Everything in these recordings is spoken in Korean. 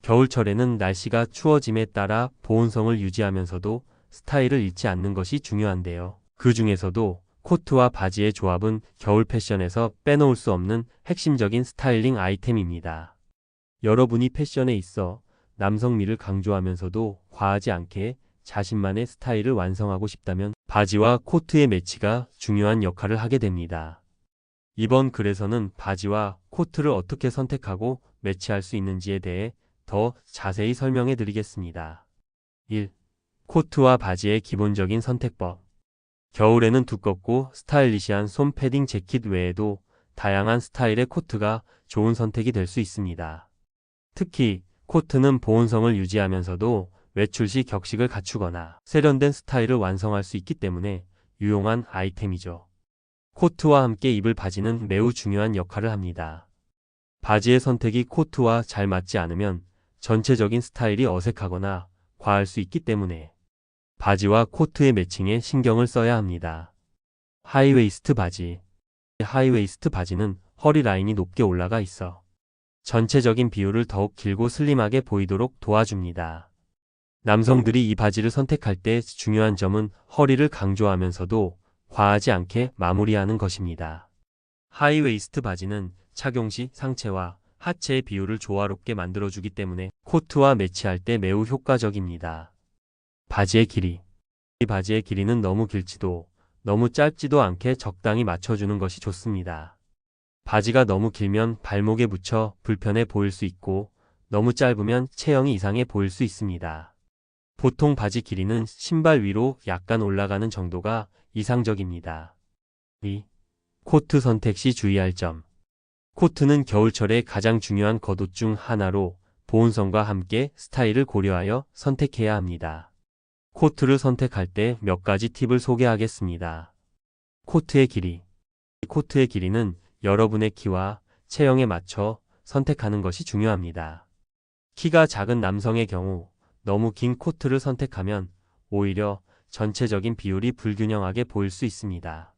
겨울철에는 날씨가 추워짐에 따라 보온성을 유지하면서도 스타일을 잃지 않는 것이 중요한데요. 그 중에서도 코트와 바지의 조합은 겨울 패션에서 빼놓을 수 없는 핵심적인 스타일링 아이템입니다. 여러분이 패션에 있어 남성미를 강조하면서도 과하지 않게 자신만의 스타일을 완성하고 싶다면 바지와 코트의 매치가 중요한 역할을 하게 됩니다. 이번 글에서는 바지와 코트를 어떻게 선택하고 매치할 수 있는지에 대해 더 자세히 설명해 드리겠습니다. 1. 코트와 바지의 기본적인 선택법. 겨울에는 두껍고 스타일리시한 솜 패딩 재킷 외에도 다양한 스타일의 코트가 좋은 선택이 될 수 있습니다. 특히 코트는 보온성을 유지하면서도 외출 시 격식을 갖추거나 세련된 스타일을 완성할 수 있기 때문에 유용한 아이템이죠. 코트와 함께 입을 바지는 매우 중요한 역할을 합니다. 바지의 선택이 코트와 잘 맞지 않으면 전체적인 스타일이 어색하거나 과할 수 있기 때문에 바지와 코트의 매칭에 신경을 써야 합니다. 하이웨이스트 바지. 하이웨이스트 바지는 허리 라인이 높게 올라가 있어 전체적인 비율을 더욱 길고 슬림하게 보이도록 도와줍니다. 남성들이 이 바지를 선택할 때 중요한 점은 허리를 강조하면서도 과하지 않게 마무리하는 것입니다. 하이웨이스트 바지는 착용 시 상체와 하체의 비율을 조화롭게 만들어주기 때문에 코트와 매치할 때 매우 효과적입니다. 바지의 길이. 이 바지의 길이는 너무 길지도 너무 짧지도 않게 적당히 맞춰주는 것이 좋습니다. 바지가 너무 길면 발목에 묻혀 불편해 보일 수 있고 너무 짧으면 체형이 이상해 보일 수 있습니다. 보통 바지 길이는 신발 위로 약간 올라가는 정도가 이상적입니다. 2. 코트 선택 시 주의할 점. 코트는 겨울철에 가장 중요한 겉옷 중 하나로 보온성과 함께 스타일을 고려하여 선택해야 합니다. 코트를 선택할 때 몇 가지 팁을 소개하겠습니다. 코트의 길이. 코트의 길이는 여러분의 키와 체형에 맞춰 선택하는 것이 중요합니다. 키가 작은 남성의 경우 너무 긴 코트를 선택하면 오히려 전체적인 비율이 불균형하게 보일 수 있습니다.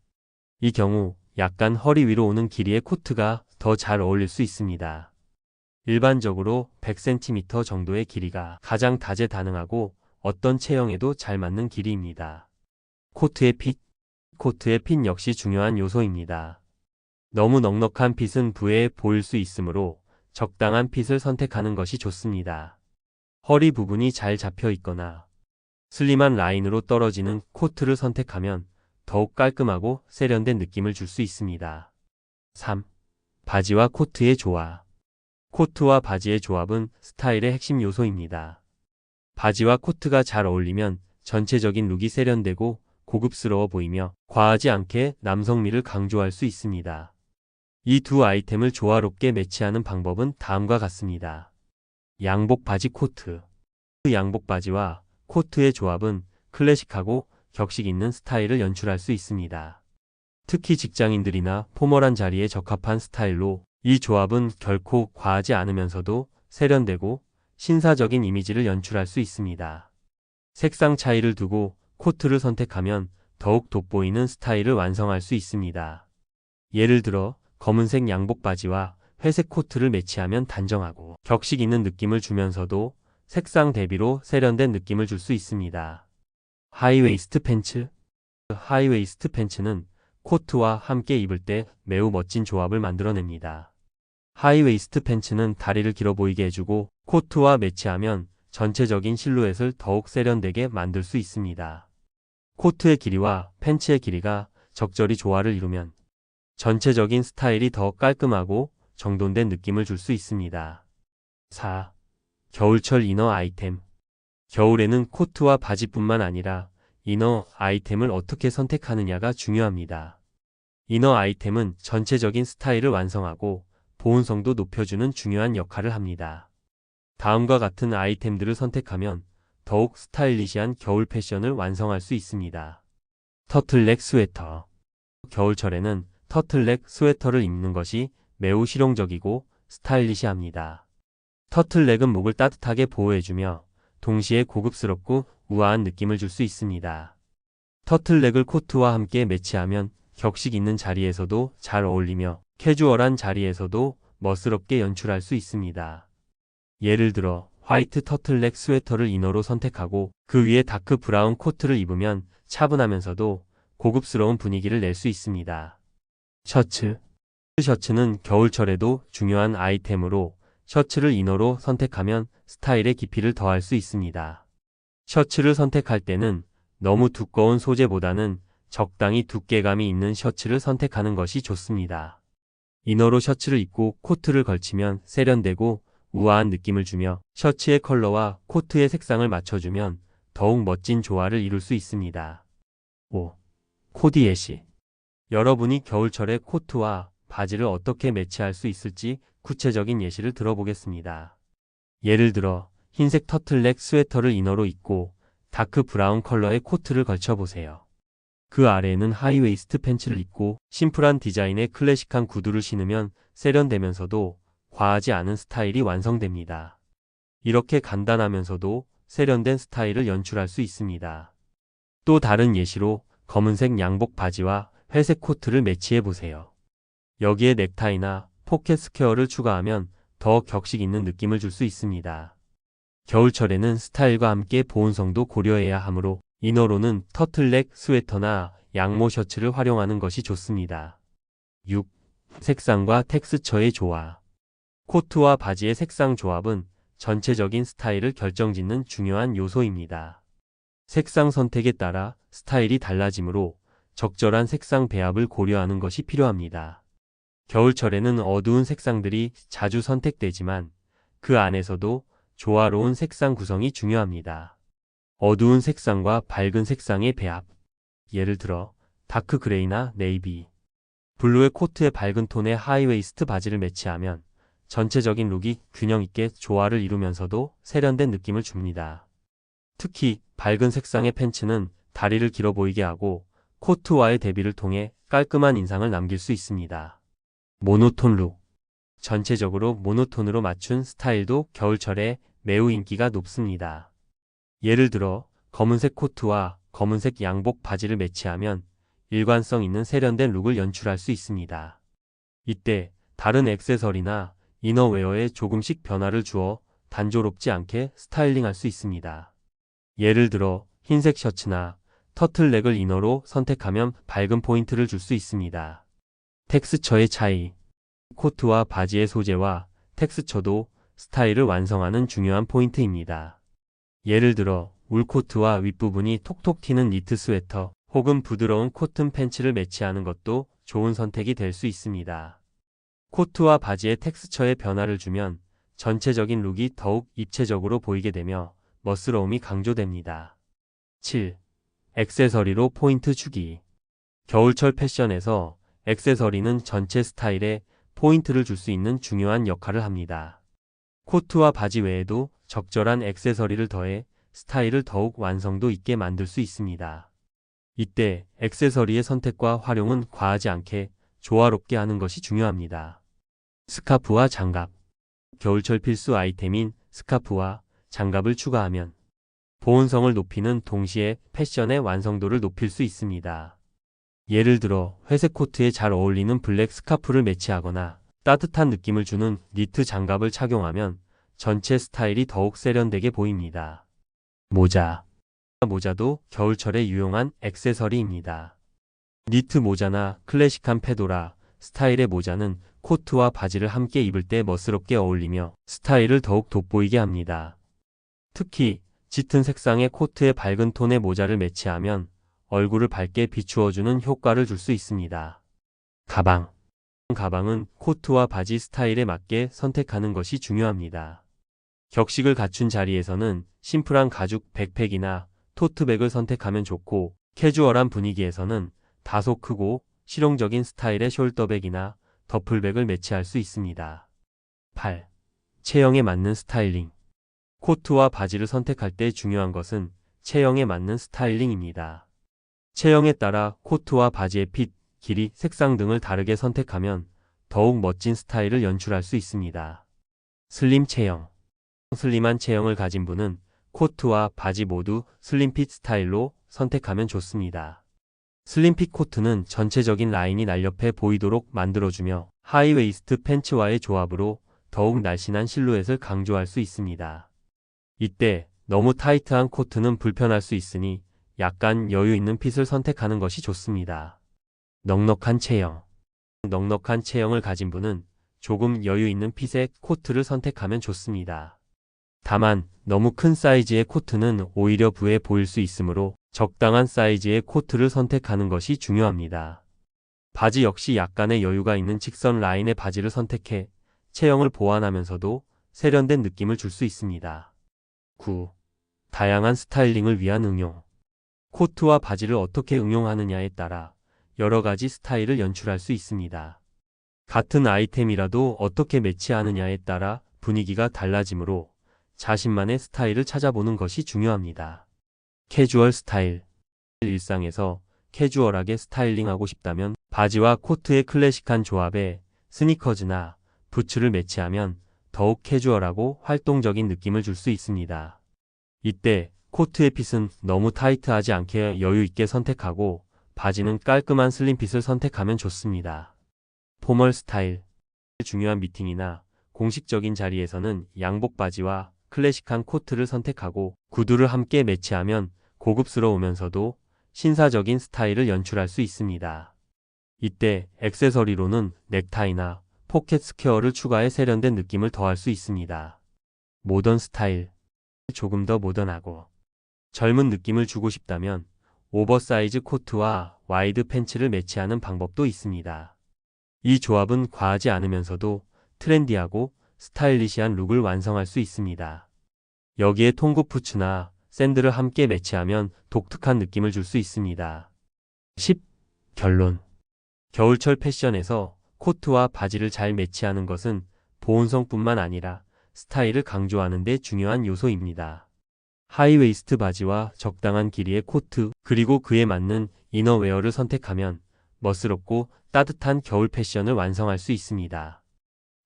이 경우 약간 허리 위로 오는 길이의 코트가 더 잘 어울릴 수 있습니다. 일반적으로 100cm 정도의 길이가 가장 다재다능하고 어떤 체형에도 잘 맞는 길이입니다. 코트의 핏. 코트의 핏 역시 중요한 요소입니다. 너무 넉넉한 핏은 부해 보일 수 있으므로 적당한 핏을 선택하는 것이 좋습니다. 허리 부분이 잘 잡혀 있거나 슬림한 라인으로 떨어지는 코트를 선택하면 더욱 깔끔하고 세련된 느낌을 줄 수 있습니다. 3. 바지와 코트의 조화. 코트와 바지의 조합은 스타일의 핵심 요소입니다. 바지와 코트가 잘 어울리면 전체적인 룩이 세련되고 고급스러워 보이며 과하지 않게 남성미를 강조할 수 있습니다. 이 두 아이템을 조화롭게 매치하는 방법은 다음과 같습니다. 양복 바지 코트. 양복 바지와 코트의 조합은 클래식하고 격식 있는 스타일을 연출할 수 있습니다. 특히 직장인들이나 포멀한 자리에 적합한 스타일로 이 조합은 결코 과하지 않으면서도 세련되고 신사적인 이미지를 연출할 수 있습니다. 색상 차이를 두고 코트를 선택하면 더욱 돋보이는 스타일을 완성할 수 있습니다. 예를 들어 검은색 양복 바지와 회색 코트를 매치하면 단정하고 격식 있는 느낌을 주면서도 색상 대비로 세련된 느낌을 줄 수 있습니다. 하이웨이스트 팬츠. 하이웨이스트 팬츠는 코트와 함께 입을 때 매우 멋진 조합을 만들어냅니다. 하이웨이스트 팬츠는 다리를 길어 보이게 해주고 코트와 매치하면 전체적인 실루엣을 더욱 세련되게 만들 수 있습니다. 코트의 길이와 팬츠의 길이가 적절히 조화를 이루면 전체적인 스타일이 더 깔끔하고 정돈된 느낌을 줄 수 있습니다. 4. 겨울철 이너 아이템. 겨울에는 코트와 바지뿐만 아니라 이너 아이템을 어떻게 선택하느냐가 중요합니다. 이너 아이템은 전체적인 스타일을 완성하고 보온성도 높여주는 중요한 역할을 합니다. 다음과 같은 아이템들을 선택하면 더욱 스타일리시한 겨울 패션을 완성할 수 있습니다. 터틀넥 스웨터. 겨울철에는 터틀넥 스웨터를 입는 것이 매우 실용적이고 스타일리시합니다. 터틀넥은 목을 따뜻하게 보호해주며 동시에 고급스럽고 우아한 느낌을 줄 수 있습니다. 터틀넥을 코트와 함께 매치하면 격식 있는 자리에서도 잘 어울리며 캐주얼한 자리에서도 멋스럽게 연출할 수 있습니다. 예를 들어 화이트 터틀넥 스웨터를 이너로 선택하고 그 위에 다크 브라운 코트를 입으면 차분하면서도 고급스러운 분위기를 낼 수 있습니다. 셔츠. 셔츠는 겨울철에도 중요한 아이템으로 셔츠를 이너로 선택하면 스타일의 깊이를 더할 수 있습니다. 셔츠를 선택할 때는 너무 두꺼운 소재보다는 적당히 두께감이 있는 셔츠를 선택하는 것이 좋습니다. 이너로 셔츠를 입고 코트를 걸치면 세련되고 우아한 느낌을 주며 셔츠의 컬러와 코트의 색상을 맞춰주면 더욱 멋진 조화를 이룰 수 있습니다. 5. 코디 예시. 여러분이 겨울철에 코트와 바지를 어떻게 매치할 수 있을지 구체적인 예시를 들어보겠습니다. 예를 들어 흰색 터틀넥 스웨터를 이너로 입고 다크 브라운 컬러의 코트를 걸쳐보세요. 그 아래에는 하이웨이스트 팬츠를 입고 심플한 디자인의 클래식한 구두를 신으면 세련되면서도 과하지 않은 스타일이 완성됩니다. 이렇게 간단하면서도 세련된 스타일을 연출할 수 있습니다. 또 다른 예시로 검은색 양복 바지와 회색 코트를 매치해 보세요. 여기에 넥타이나 포켓 스퀘어를 추가하면 더 격식 있는 느낌을 줄 수 있습니다. 겨울철에는 스타일과 함께 보온성도 고려해야 하므로 이너로는 터틀넥 스웨터나 양모 셔츠를 활용하는 것이 좋습니다. 6. 색상과 텍스처의 조화. 코트와 바지의 색상 조합은 전체적인 스타일을 결정짓는 중요한 요소입니다. 색상 선택에 따라 스타일이 달라지므로 적절한 색상 배합을 고려하는 것이 필요합니다. 겨울철에는 어두운 색상들이 자주 선택되지만 그 안에서도 조화로운 색상 구성이 중요합니다. 어두운 색상과 밝은 색상의 배합. 예를 들어 다크 그레이나 네이비, 블루의 코트에 밝은 톤의 하이웨이스트 바지를 매치하면 전체적인 룩이 균형 있게 조화를 이루면서도 세련된 느낌을 줍니다. 특히 밝은 색상의 팬츠는 다리를 길어 보이게 하고 코트와의 대비를 통해 깔끔한 인상을 남길 수 있습니다. 모노톤 룩. 전체적으로 모노톤으로 맞춘 스타일도 겨울철에 매우 인기가 높습니다. 예를 들어 검은색 코트와 검은색 양복 바지를 매치하면 일관성 있는 세련된 룩을 연출할 수 있습니다. 이때 다른 액세서리나 이너웨어에 조금씩 변화를 주어 단조롭지 않게 스타일링할 수 있습니다. 예를 들어 흰색 셔츠나 터틀넥을 이너로 선택하면 밝은 포인트를 줄 수 있습니다. 텍스처의 차이. 코트와 바지의 소재와 텍스처도 스타일을 완성하는 중요한 포인트입니다. 예를 들어 울코트와 윗부분이 톡톡 튀는 니트 스웨터 혹은 부드러운 코튼 팬츠를 매치하는 것도 좋은 선택이 될 수 있습니다. 코트와 바지의 텍스처에 변화를 주면 전체적인 룩이 더욱 입체적으로 보이게 되며 멋스러움이 강조됩니다. 7. 액세서리로 포인트 주기. 겨울철 패션에서 액세서리는 전체 스타일에 포인트를 줄 수 있는 중요한 역할을 합니다. 코트와 바지 외에도 적절한 액세서리를 더해 스타일을 더욱 완성도 있게 만들 수 있습니다. 이때 액세서리의 선택과 활용은 과하지 않게 조화롭게 하는 것이 중요합니다. 스카프와 장갑. 겨울철 필수 아이템인 스카프와 장갑을 추가하면 보온성을 높이는 동시에 패션의 완성도를 높일 수 있습니다. 예를 들어 회색 코트에 잘 어울리는 블랙 스카프를 매치하거나 따뜻한 느낌을 주는 니트 장갑을 착용하면 전체 스타일이 더욱 세련되게 보입니다. 모자. 모자도 겨울철에 유용한 액세서리입니다. 니트 모자나 클래식한 페도라 스타일의 모자는 코트와 바지를 함께 입을 때 멋스럽게 어울리며 스타일을 더욱 돋보이게 합니다. 특히 짙은 색상의 코트에 밝은 톤의 모자를 매치하면 얼굴을 밝게 비추어주는 효과를 줄 수 있습니다. 가방. 가방은 코트와 바지 스타일에 맞게 선택하는 것이 중요합니다. 격식을 갖춘 자리에서는 심플한 가죽 백팩이나 토트백을 선택하면 좋고 캐주얼한 분위기에서는 다소 크고 실용적인 스타일의 숄더백이나 더플백을 매치할 수 있습니다. 8. 체형에 맞는 스타일링. 코트와 바지를 선택할 때 중요한 것은 체형에 맞는 스타일링입니다. 체형에 따라 코트와 바지의 핏, 길이, 색상 등을 다르게 선택하면 더욱 멋진 스타일을 연출할 수 있습니다. 슬림 체형. 슬림한 체형을 가진 분은 코트와 바지 모두 슬림핏 스타일로 선택하면 좋습니다. 슬림핏 코트는 전체적인 라인이 날렵해 보이도록 만들어주며 하이웨이스트 팬츠와의 조합으로 더욱 날씬한 실루엣을 강조할 수 있습니다. 이때 너무 타이트한 코트는 불편할 수 있으니 약간 여유 있는 핏을 선택하는 것이 좋습니다. 넉넉한 체형. 넉넉한 체형을 가진 분은 조금 여유 있는 핏의 코트를 선택하면 좋습니다. 다만 너무 큰 사이즈의 코트는 오히려 부해 보일 수 있으므로 적당한 사이즈의 코트를 선택하는 것이 중요합니다. 바지 역시 약간의 여유가 있는 직선 라인의 바지를 선택해 체형을 보완하면서도 세련된 느낌을 줄 수 있습니다. 9. 다양한 스타일링을 위한 응용. 코트와 바지를 어떻게 응용하느냐에 따라 여러 가지 스타일을 연출할 수 있습니다. 같은 아이템이라도 어떻게 매치하느냐에 따라 분위기가 달라지므로 자신만의 스타일을 찾아보는 것이 중요합니다. 캐주얼 스타일. 일상에서 캐주얼하게 스타일링하고 싶다면 바지와 코트의 클래식한 조합에 스니커즈나 부츠를 매치하면 더욱 캐주얼하고 활동적인 느낌을 줄 수 있습니다. 이때 코트의 핏은 너무 타이트하지 않게 여유 있게 선택하고 바지는 깔끔한 슬림핏을 선택하면 좋습니다. 포멀 스타일. 중요한 미팅이나 공식적인 자리에서는 양복 바지와 클래식한 코트를 선택하고 구두를 함께 매치하면 고급스러우면서도 신사적인 스타일을 연출할 수 있습니다. 이때 액세서리로는 넥타이나 포켓 스퀘어를 추가해 세련된 느낌을 더할 수 있습니다. 모던 스타일. 조금 더 모던하고 젊은 느낌을 주고 싶다면 오버사이즈 코트와 와이드 팬츠를 매치하는 방법도 있습니다. 이 조합은 과하지 않으면서도 트렌디하고 스타일리시한 룩을 완성할 수 있습니다. 여기에 통굽 부츠나 샌들을 함께 매치하면 독특한 느낌을 줄 수 있습니다. 10. 결론. 겨울철 패션에서 코트와 바지를 잘 매치하는 것은 보온성뿐만 아니라 스타일을 강조하는 데 중요한 요소입니다. 하이웨이스트 바지와 적당한 길이의 코트, 그리고 그에 맞는 이너웨어를 선택하면 멋스럽고 따뜻한 겨울 패션을 완성할 수 있습니다.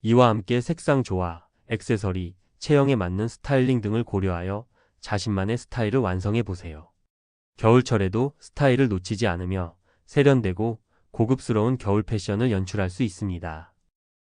이와 함께 색상 조화, 액세서리, 체형에 맞는 스타일링 등을 고려하여 자신만의 스타일을 완성해 보세요. 겨울철에도 스타일을 놓치지 않으며 세련되고 고급스러운 겨울 패션을 연출할 수 있습니다.